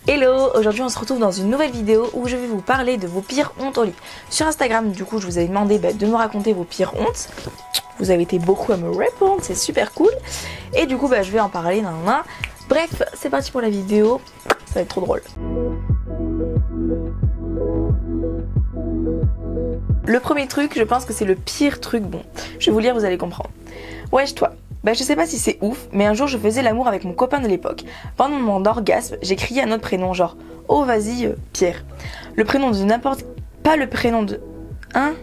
Hello, aujourd'hui on se retrouve dans une nouvelle vidéo où je vais vous parler de vos pires hontes au lit. Sur Instagram, du coup, je vous avais demandé de me raconter vos pires hontes. Vous avez été beaucoup à me répondre, c'est super cool. Et du coup, je vais en parler. Bref, c'est parti pour la vidéo. Ça va être trop drôle. Le premier truc, je pense que c'est le pire truc. Bon, je vais vous lire, vous allez comprendre. Wesh toi. Je sais pas si c'est ouf, mais un jour je faisais l'amour avec mon copain de l'époque. Pendant mon orgasme, j'ai crié un autre prénom, genre oh vas-y Pierre. Le prénom de n'importe... Pas le prénom de... Hein?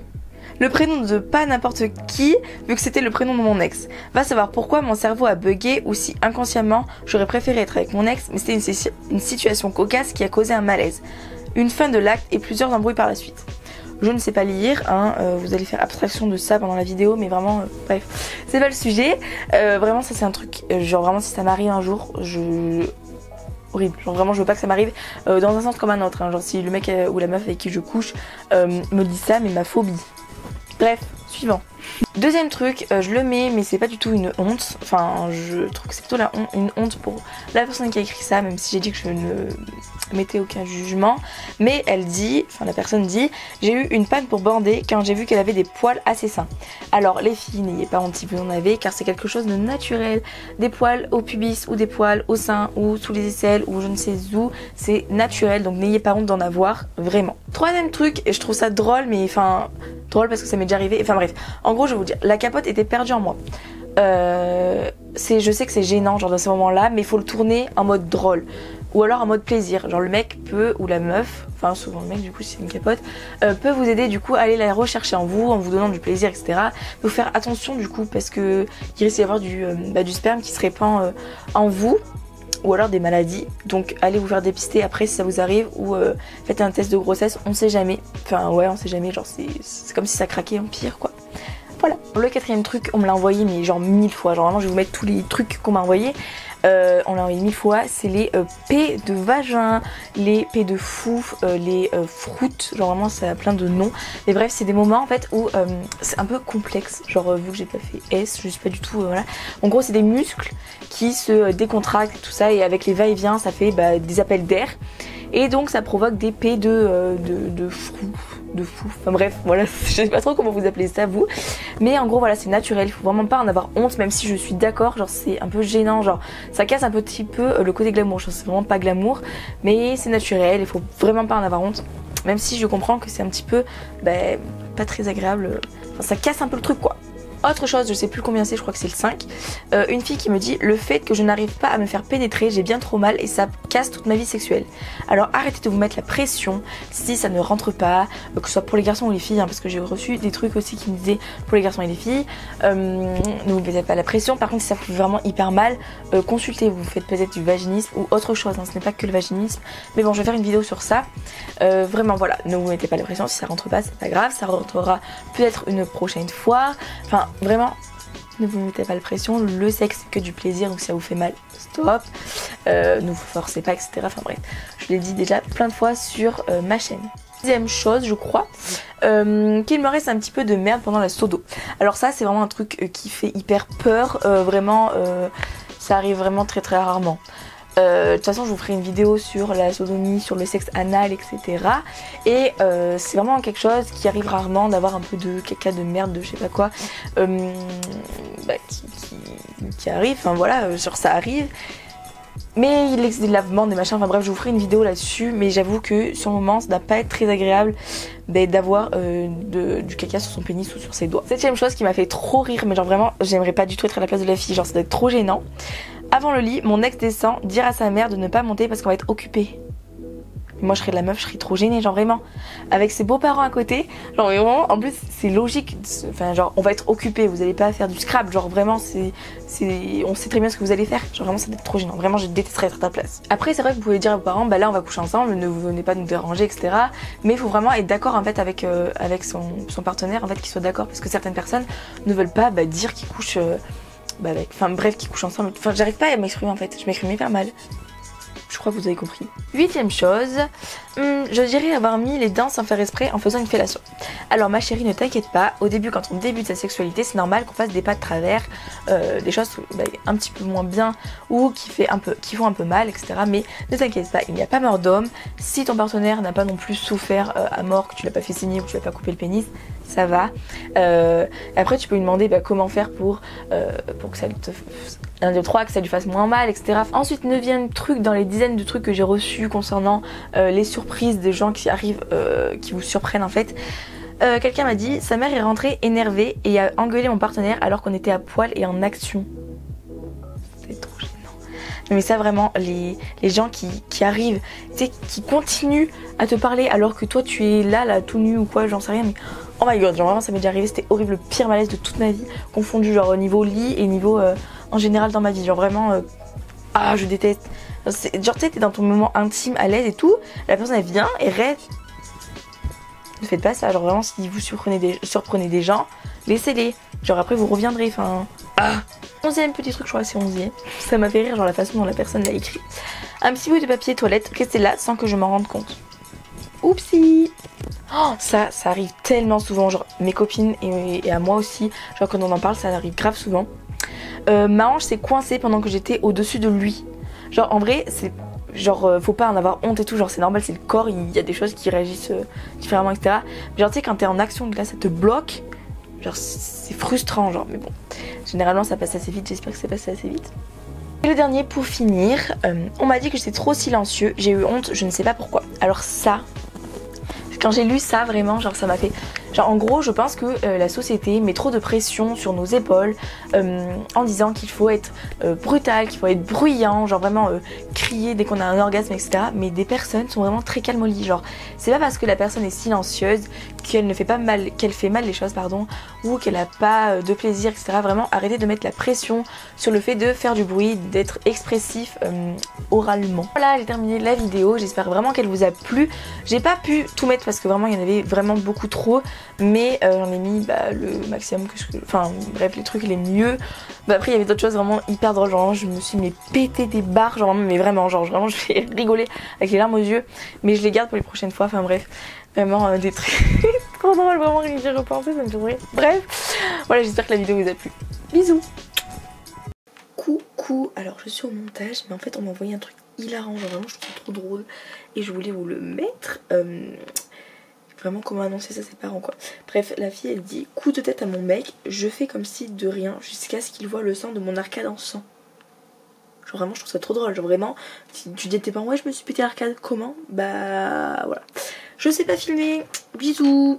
Le prénom de pas n'importe qui, vu que c'était le prénom de mon ex. Va savoir pourquoi mon cerveau a bugué ou si inconsciemment j'aurais préféré être avec mon ex, mais c'était une situation cocasse qui a causé un malaise. Une fin de l'acte et plusieurs embrouilles par la suite. Je ne sais pas lire, vous allez faire abstraction de ça pendant la vidéo, mais vraiment, bref, c'est pas le sujet. Vraiment, ça c'est un truc, genre vraiment si ça m'arrive un jour, horrible, genre vraiment je veux pas que ça m'arrive dans un sens comme un autre, genre si le mec ou la meuf avec qui je couche me dit ça, mais ma phobie. Bref, suivant. Deuxième truc, je le mets, mais c'est pas du tout une honte. Enfin, je trouve que c'est plutôt une honte pour la personne qui a écrit ça, même si j'ai dit que je ne mettais aucun jugement. Mais elle dit, enfin la personne dit, j'ai eu une panne pour bander quand j'ai vu qu'elle avait des poils assez sains. Alors les filles, n'ayez pas honte si vous en avez, car c'est quelque chose de naturel. Des poils au pubis ou des poils au sein ou sous les aisselles ou je ne sais où, c'est naturel, donc n'ayez pas honte d'en avoir, vraiment. Troisième truc, et je trouve ça drôle, mais enfin... drôle parce que ça m'est déjà arrivé, enfin bref, en gros je vais vous dire, la capote était perdue en moi. Je sais que c'est gênant genre dans ces moments là, mais il faut le tourner en mode drôle ou alors en mode plaisir, genre le mec peut, ou la meuf, enfin souvent le mec du coup si c'est une capote, peut vous aider du coup à aller la rechercher en vous donnant du plaisir, etc. Faut faire attention du coup parce que il risque d'y avoir du sperme qui se répand en vous, ou alors des maladies, donc allez vous faire dépister après si ça vous arrive, ou faites un test de grossesse, on sait jamais, enfin ouais on sait jamais, genre c'est comme si ça craquait en pire quoi. Voilà. Le quatrième truc, on me l'a envoyé mais genre 1000 fois, genre vraiment je vais vous mettre tous les trucs qu'on m'a envoyés. On l'a envoyé 1000 fois, c'est les P de vagin, les P de fou, les froutes, genre vraiment ça a plein de noms. Mais bref, c'est des moments en fait où c'est un peu complexe, genre vu que j'ai pas fait S, je suis pas du tout, voilà. En gros c'est des muscles qui se décontractent et tout ça, et avec les va-et-vient ça fait des appels d'air. Et donc ça provoque des P de fou, enfin bref, voilà, je sais pas trop comment vous appelez ça vous, mais en gros voilà c'est naturel, il faut vraiment pas en avoir honte, même si je suis d'accord, genre c'est un peu gênant, genre ça casse un petit peu le côté glamour, genre c'est vraiment pas glamour, mais c'est naturel, il faut vraiment pas en avoir honte, même si je comprends que c'est un petit peu pas très agréable, enfin ça casse un peu le truc quoi. Autre chose, je sais plus combien c'est, je crois que c'est le 5. Une fille qui me dit: le fait que je n'arrive pas à me faire pénétrer, j'ai bien trop mal et ça casse toute ma vie sexuelle. Alors arrêtez de vous mettre la pression si ça ne rentre pas, que ce soit pour les garçons ou les filles, parce que j'ai reçu des trucs aussi qui me disaient pour les garçons et les filles. Ne vous mettez pas la pression. Par contre, si ça vous fait vraiment hyper mal, consultez, vous faites peut-être du vaginisme ou autre chose, ce n'est pas que le vaginisme. Mais bon, je vais faire une vidéo sur ça. Vraiment, voilà, ne vous mettez pas la pression, si ça rentre pas, c'est pas grave, ça rentrera peut-être une prochaine fois. Enfin, vraiment, ne vous mettez pas la pression, le sexe c'est que du plaisir, donc si ça vous fait mal, stop, ne vous forcez pas, etc. Enfin bref, je l'ai dit déjà plein de fois sur ma chaîne. Deuxième chose, je crois, qu'il me reste un petit peu de merde pendant la sodo. Alors ça, c'est vraiment un truc qui fait hyper peur, vraiment, ça arrive vraiment très très rarement. De toute façon je vous ferai une vidéo sur la sodomie, sur le sexe anal, etc. Et c'est vraiment quelque chose qui arrive rarement, d'avoir un peu de caca de merde, de je sais pas quoi, qui arrive, enfin voilà, sur ça arrive. Mais il existe des lavements, des machins, enfin bref, je vous ferai une vidéo là-dessus, mais j'avoue que sur le moment ça n'a pas être très agréable d'avoir du caca sur son pénis ou sur ses doigts. Septième chose qui m'a fait trop rire, mais genre vraiment j'aimerais pas du tout être à la place de la fille, genre ça doit être trop gênant. Avant le lit, mon ex descend dire à sa mère de ne pas monter parce qu'on va être occupé. Moi je serais de la meuf, je serais trop gênée, genre vraiment. Avec ses beaux-parents à côté, genre vraiment, en plus c'est logique, enfin genre on va être occupé, vous allez pas faire du scrap, genre vraiment on sait très bien ce que vous allez faire, genre vraiment ça doit être trop gênant, vraiment je détesterais être à ta place. Après c'est vrai que vous pouvez dire à vos parents, là on va coucher ensemble, ne venez pas nous déranger, etc. Mais il faut vraiment être d'accord en fait avec son partenaire, en fait qu'il soit d'accord, parce que certaines personnes ne veulent pas dire qu'ils couchent qui couchent ensemble, enfin j'arrive pas à m'exprimer en fait, je m'exprime hyper mal. je crois que vous avez compris. 8ème chose, je dirais avoir mis les dents sans faire exprès en faisant une fellation. Alors ma chérie, ne t'inquiète pas, au début quand on débute sa sexualité, c'est normal qu'on fasse des pas de travers, des choses un petit peu moins bien ou qui font un peu mal, etc. Mais ne t'inquiète pas, il n'y a pas mort d'homme. Si ton partenaire n'a pas non plus souffert à mort, que tu l'as pas fait saigner ou que tu l'as pas coupé le pénis, ça va. Après tu peux lui demander comment faire pour que ça te... 1, 2, 3, que ça lui fasse moins mal, etc. Ensuite, 9ème truc dans les dizaines de trucs que j'ai reçus concernant les surprises des gens qui arrivent, qui vous surprennent en fait. Quelqu'un m'a dit, sa mère est rentrée énervée et a engueulé mon partenaire alors qu'on était à poil et en action. C'est trop gênant. Mais ça vraiment, les gens qui arrivent, tu sais, qui continuent à te parler alors que toi tu es là tout nu ou quoi, j'en sais rien, mais oh my god, genre vraiment ça m'est déjà arrivé, c'était horrible, le pire malaise de toute ma vie, confondu genre au niveau lit et niveau en général dans ma vie, genre vraiment je déteste. Genre tu sais, t'es dans ton moment intime, à l'aise et tout, la personne elle vient et reste. Ne faites pas ça, genre vraiment si vous surprenez des gens, laissez-les, genre après vous reviendrez, enfin... 11ème petit truc, je crois que c'est 11ème, ça m'a fait rire, genre la façon dont la personne l'a écrit. Un petit bout de papier toilette resté là sans que je m'en rende compte. Oupsie. Oh, ça arrive tellement souvent, genre mes copines et à moi aussi, genre quand on en parle ça arrive grave souvent. Ma hanche s'est coincée pendant que j'étais au-dessus de lui. Genre en vrai c'est... Genre faut pas en avoir honte et tout, genre c'est normal, c'est le corps, il y a des choses qui réagissent différemment, etc. Mais genre tu sais quand t'es en action, là ça te bloque, genre c'est frustrant, genre, mais bon, généralement ça passe assez vite, j'espère que ça passe assez vite. Et le dernier pour finir, on m'a dit que j'étais trop silencieux, j'ai eu honte, je ne sais pas pourquoi. Alors ça, quand j'ai lu ça vraiment, genre ça m'a fait... Genre en gros je pense que la société met trop de pression sur nos épaules en disant qu'il faut être brutal, qu'il faut être bruyant, genre vraiment crier dès qu'on a un orgasme, etc. Mais des personnes sont vraiment très calmes au lit, genre c'est pas parce que la personne est silencieuse qu'elle ne fait pas mal, qu'elle fait mal les choses, pardon, ou qu'elle a pas de plaisir, etc. Vraiment arrêtez de mettre la pression sur le fait de faire du bruit, d'être expressif oralement. Voilà, j'ai terminé la vidéo, j'espère vraiment qu'elle vous a plu. J'ai pas pu tout mettre parce que vraiment il y en avait vraiment beaucoup trop, mais j'en ai mis le maximum que enfin bref, les trucs les mieux. Après il y avait d'autres choses vraiment hyper drôles, genre je me suis pété des barres, genre mais vraiment je vais rigoler avec les larmes aux yeux, mais je les garde pour les prochaines fois. Enfin bref, vraiment des trucs trop drôles, vraiment j'y repensé, ça me fait rire. Bref, voilà, j'espère que la vidéo vous a plu. Bisous. Coucou, alors je suis au montage, mais en fait on m'a envoyé un truc hilarant, genre vraiment je trouve ça trop drôle et je voulais vous le mettre. Vraiment comment annoncer ça à ses parents quoi. Bref, la fille elle dit: coup de tête à mon mec, je fais comme si de rien jusqu'à ce qu'il voit le sang de mon arcade en sang. Genre vraiment je trouve ça trop drôle, genre vraiment tu dis à tes parents: ouais je me suis pété l'arcade, comment? Bah voilà. Je sais pas filmer, bisous.